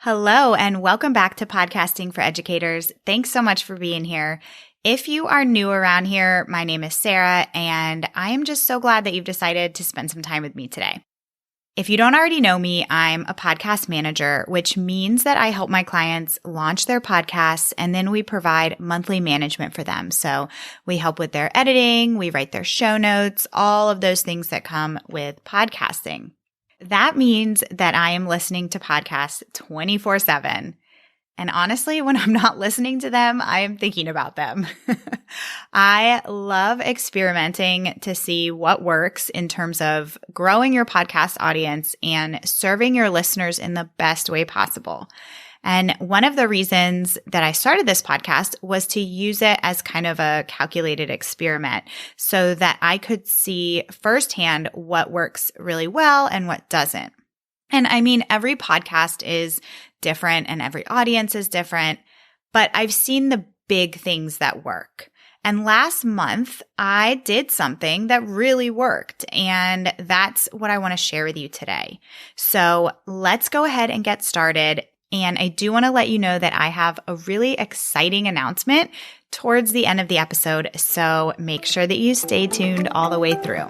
Hello, and welcome back to Podcasting for Educators. Thanks so much for being here. If you are new around here, my name is Sarah, and I am just so glad that you've decided to spend some time with me today. If you don't already know me, I'm a podcast manager, which means that I help my clients launch their podcasts, and then we provide monthly management for them. So we help with their editing, we write their show notes, all of those things that come with podcasting. That means that I am listening to podcasts 24/7. And honestly, when I'm not listening to them, I am thinking about them. I love experimenting to see what works in terms of growing your podcast audience and serving your listeners in the best way possible. And one of the reasons that I started this podcast was to use it as kind of a calculated experiment so that I could see firsthand what works really well and what doesn't. And I mean, every podcast is different and every audience is different, but I've seen the big things that work. And last month, I did something that really worked, and that's what I want to share with you today. So let's go ahead and get started. And I do want to let you know that I have a really exciting announcement towards the end of the episode, so make sure that you stay tuned all the way through.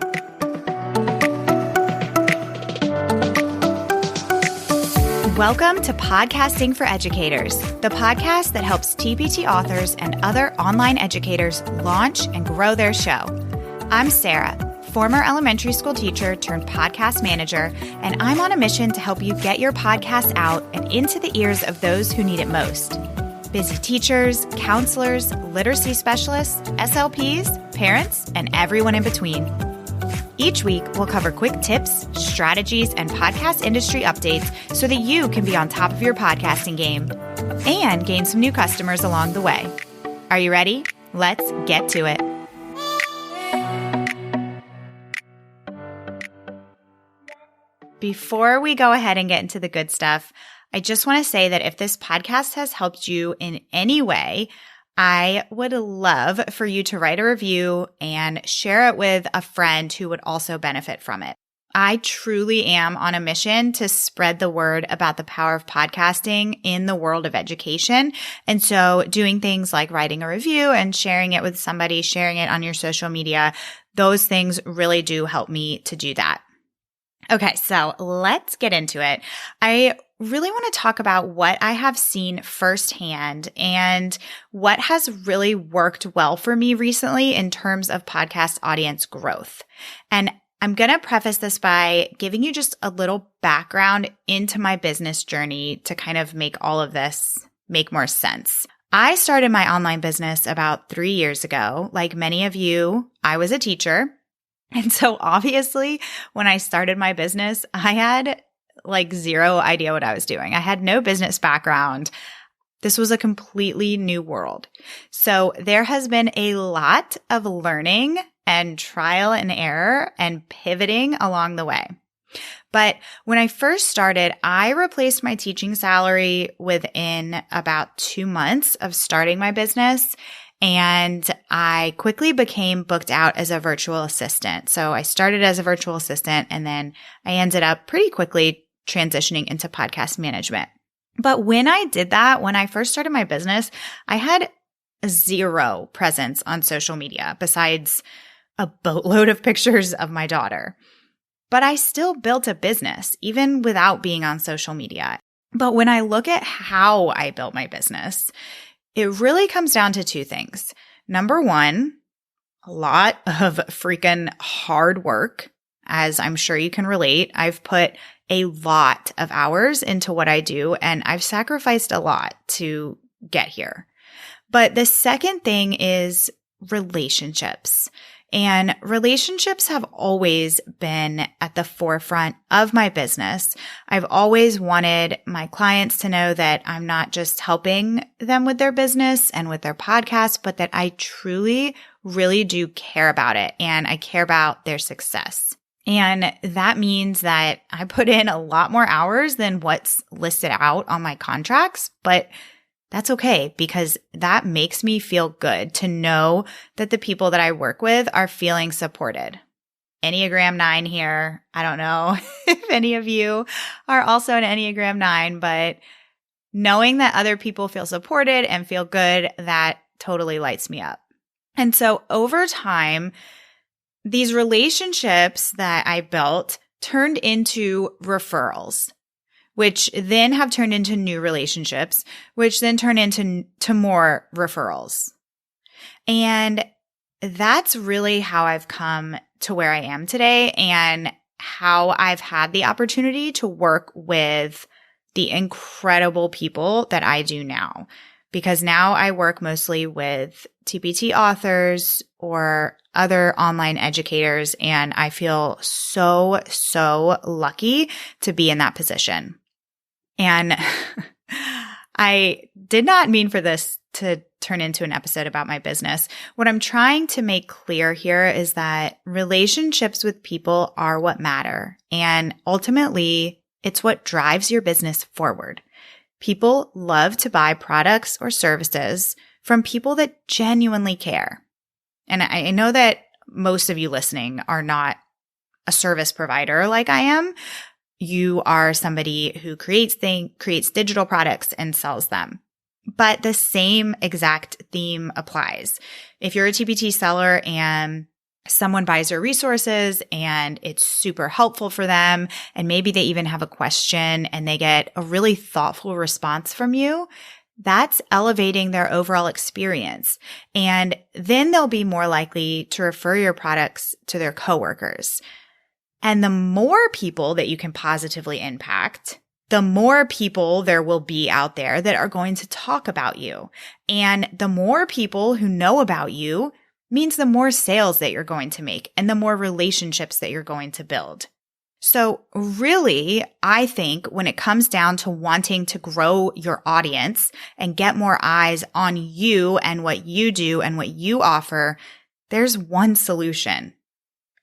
Welcome to Podcasting for Educators, the podcast that helps TPT authors and other online educators launch and grow their show. I'm Sarah, former elementary school teacher turned podcast manager, and I'm on a mission to help you get your podcast out and into the ears of those who need it most. Busy teachers, counselors, literacy specialists, SLPs, parents, and everyone in between. Each week, we'll cover quick tips, strategies, and podcast industry updates so that you can be on top of your podcasting game and gain some new customers along the way. Are you ready? Let's get to it. Before we go ahead and get into the good stuff, I just want to say that if this podcast has helped you in any way, I would love for you to write a review and share it with a friend who would also benefit from it. I truly am on a mission to spread the word about the power of podcasting in the world of education. And so doing things like writing a review and sharing it with somebody, sharing it on your social media, those things really do help me to do that. Okay, so let's get into it. I really want to talk about what I have seen firsthand and what has really worked well for me recently in terms of podcast audience growth. And I'm going to preface this by giving you just a little background into my business journey to kind of make all of this make more sense. I started my online business about 3 years ago. Like many of you, I was a teacher. And so obviously, when I started my business, I had like zero idea what I was doing. I had no business background. This was a completely new world. So there has been a lot of learning and trial and error and pivoting along the way. But when I first started, I replaced my teaching salary within about 2 months of starting my business. And I quickly became booked out as a virtual assistant. So I started as a virtual assistant, and then I ended up pretty quickly transitioning into podcast management. But when I did that, when I first started my business, I had zero presence on social media besides a boatload of pictures of my daughter. But I still built a business even without being on social media. But when I look at how I built my business, it really comes down to two things. Number one, a lot of freaking hard work, as I'm sure you can relate. I've put a lot of hours into what I do, and I've sacrificed a lot to get here. But the second thing is relationships. And relationships have always been at the forefront of my business. I've always wanted my clients to know that I'm not just helping them with their business and with their podcast, but that I truly, really do care about it and I care about their success. And that means that I put in a lot more hours than what's listed out on my contracts, but that's okay because that makes me feel good to know that the people that I work with are feeling supported. Enneagram 9 here. I don't know if any of you are also an Enneagram 9, but knowing that other people feel supported and feel good, that totally lights me up. And so over time, these relationships that I built turned into referrals, which then have turned into new relationships, which then turn into more referrals. And that's really how I've come to where I am today and how I've had the opportunity to work with the incredible people that I do now. Because now I work mostly with TPT authors or other online educators, and I feel so, so lucky to be in that position. And I did not mean for this to turn into an episode about my business. What I'm trying to make clear here is that relationships with people are what matter. And ultimately, it's what drives your business forward. People love to buy products or services from people that genuinely care. And I know that most of you listening are not a service provider like I am. You are somebody who creates digital products and sells them. But the same exact theme applies. If you're a TPT seller and someone buys your resources and it's super helpful for them, and maybe they even have a question and they get a really thoughtful response from you, that's elevating their overall experience. And then they'll be more likely to refer your products to their coworkers. And the more people that you can positively impact, the more people there will be out there that are going to talk about you. And the more people who know about you means the more sales that you're going to make and the more relationships that you're going to build. So really, I think when it comes down to wanting to grow your audience and get more eyes on you and what you do and what you offer, there's one solution.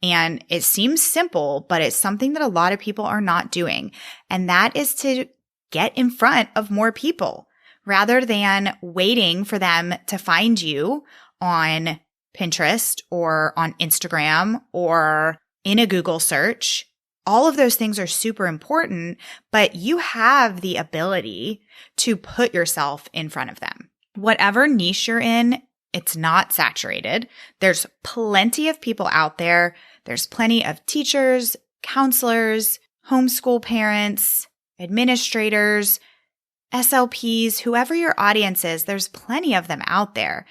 And it seems simple, but it's something that a lot of people are not doing. And that is to get in front of more people rather than waiting for them to find you on Pinterest or on Instagram or in a Google search. All of those things are super important, but you have the ability to put yourself in front of them. Whatever niche you're in, it's not saturated. There's plenty of people out there. There's plenty of teachers, counselors, homeschool parents, administrators, SLPs, whoever your audience is, there's plenty of them out there.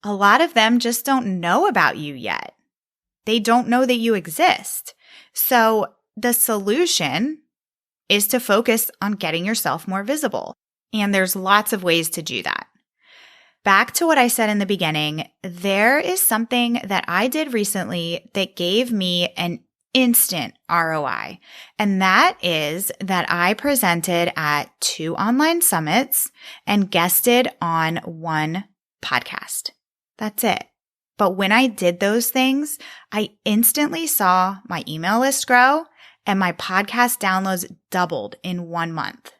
A lot of them just don't know about you yet. They don't know that you exist. So the solution is to focus on getting yourself more visible. And there's lots of ways to do that. Back to what I said in the beginning, there is something that I did recently that gave me an instant ROI. And that is that I presented at 2 online summits and guested on 1 podcast. That's it. But when I did those things, I instantly saw my email list grow and my podcast downloads doubled in 1 month.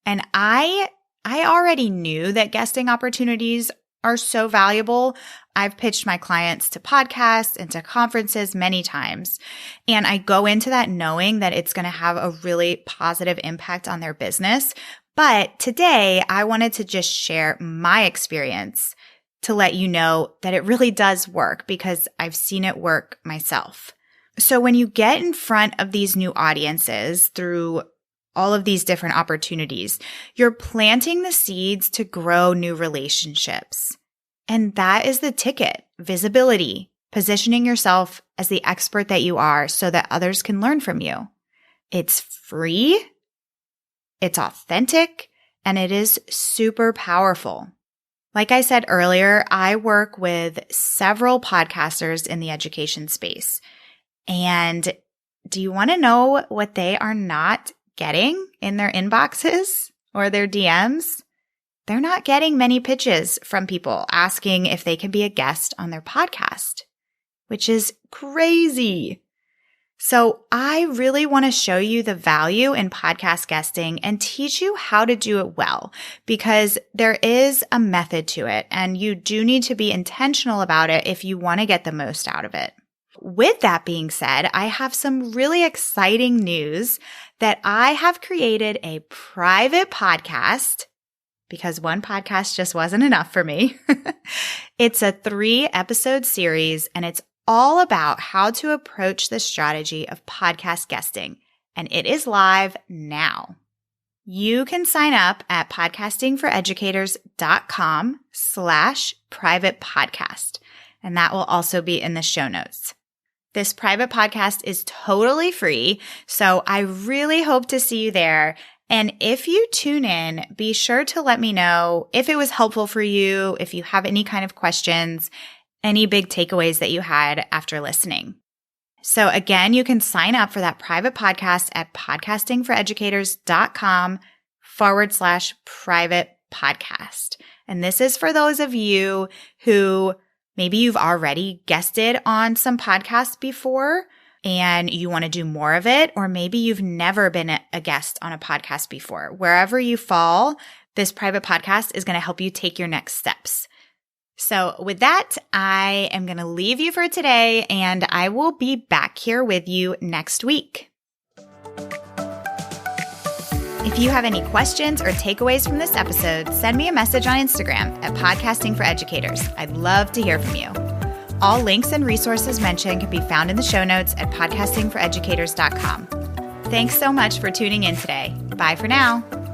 And I already knew that guesting opportunities are so valuable. I've pitched my clients to podcasts and to conferences many times. And I go into that knowing that it's going to have a really positive impact on their business. But today, I wanted to just share my experience to let you know that it really does work because I've seen it work myself. So when you get in front of these new audiences through all of these different opportunities, you're planting the seeds to grow new relationships. And that is the ticket: visibility, positioning yourself as the expert that you are so that others can learn from you. It's free, it's authentic, and it is super powerful. Like I said earlier, I work with several podcasters in the education space. And do you want to know what they are not getting in their inboxes or their DMs? They're not getting many pitches from people asking if they can be a guest on their podcast, which is crazy. So I really want to show you the value in podcast guesting and teach you how to do it well, because there is a method to it and you do need to be intentional about it if you want to get the most out of it. With that being said, I have some really exciting news that I have created a private podcast because one podcast just wasn't enough for me. It's a 3-episode series, and it's all about how to approach the strategy of podcast guesting, and it is live now. You can sign up at podcastingforeducators.com/private podcast, and that will also be in the show notes. This private podcast is totally free, so I really hope to see you there. And if you tune in, be sure to let me know if it was helpful for you, if you have any kind of questions, any big takeaways that you had after listening. So again, you can sign up for that private podcast at podcastingforeducators.com/private podcast. And this is for those of you who maybe you've already guested on some podcasts before and you want to do more of it, or maybe you've never been a guest on a podcast before. Wherever you fall, this private podcast is going to help you take your next steps. So with that, I am going to leave you for today, and I will be back here with you next week. If you have any questions or takeaways from this episode, send me a message on Instagram at Podcasting for Educators. I'd love to hear from you. All links and resources mentioned can be found in the show notes at podcastingforeducators.com. Thanks so much for tuning in today. Bye for now.